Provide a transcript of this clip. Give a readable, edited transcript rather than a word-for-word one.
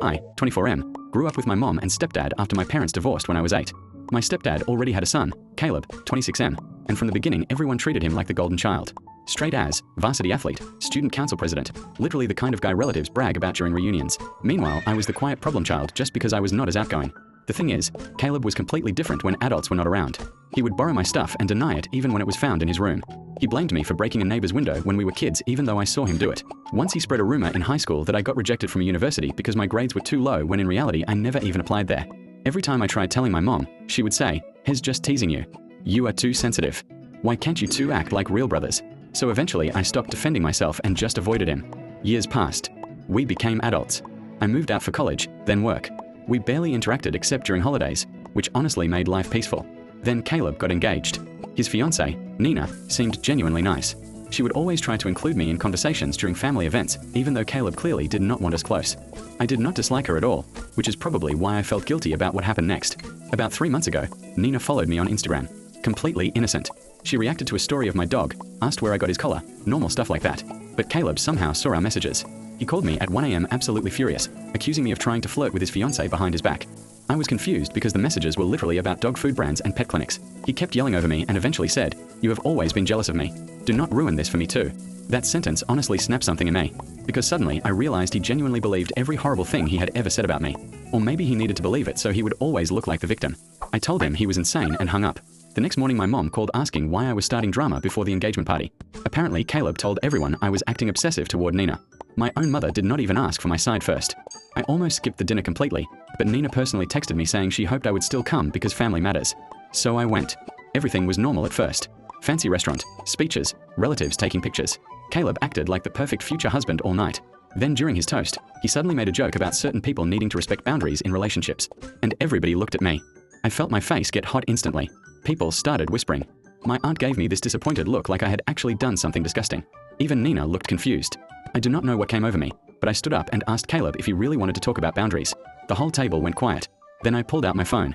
I, 24M, grew up with my mom and stepdad after my parents divorced when I was 8. My stepdad already had a son, Caleb, 26M, and from the beginning everyone treated him like the golden child. Straight as, varsity athlete, student council president, literally the kind of guy relatives brag about during reunions. Meanwhile, I was the quiet problem child just because I was not as outgoing. The thing is, Caleb was completely different when adults were not around. He would borrow my stuff and deny it even when it was found in his room. He blamed me for breaking a neighbor's window when we were kids even though I saw him do it. Once he spread a rumor in high school that I got rejected from a university because my grades were too low when in reality I never even applied there. Every time I tried telling my mom, she would say, "He's just teasing you. You are too sensitive. Why can't you two act like real brothers?" So eventually I stopped defending myself and just avoided him. Years passed. We became adults. I moved out for college, then work. We barely interacted except during holidays, which honestly made life peaceful. Then Caleb got engaged. His fiancée, Nina, seemed genuinely nice. She would always try to include me in conversations during family events, even though Caleb clearly did not want us close. I did not dislike her at all, which is probably why I felt guilty about what happened next. About 3 months ago, Nina followed me on Instagram. Completely innocent. She reacted to a story of my dog, asked where I got his collar, normal stuff like that. But Caleb somehow saw our messages. He called me at 1 AM absolutely furious, accusing me of trying to flirt with his fiancée behind his back. I was confused because the messages were literally about dog food brands and pet clinics. He kept yelling over me and eventually said, "You have always been jealous of me. Do not ruin this for me too." That sentence honestly snapped something in me, because suddenly I realized he genuinely believed every horrible thing he had ever said about me. Or maybe he needed to believe it so he would always look like the victim. I told him he was insane and hung up. The next morning my mom called asking why I was starting drama before the engagement party. Apparently Caleb told everyone I was acting obsessive toward Nina. My own mother did not even ask for my side first. I almost skipped the dinner completely, but Nina personally texted me saying she hoped I would still come because family matters. So I went. Everything was normal at first. Fancy restaurant, speeches, relatives taking pictures. Caleb acted like the perfect future husband all night. Then during his toast, he suddenly made a joke about certain people needing to respect boundaries in relationships. And everybody looked at me. I felt my face get hot instantly. People started whispering. My aunt gave me this disappointed look like I had actually done something disgusting. Even Nina looked confused. I do not know what came over me, but I stood up and asked Caleb if he really wanted to talk about boundaries. The whole table went quiet. Then I pulled out my phone.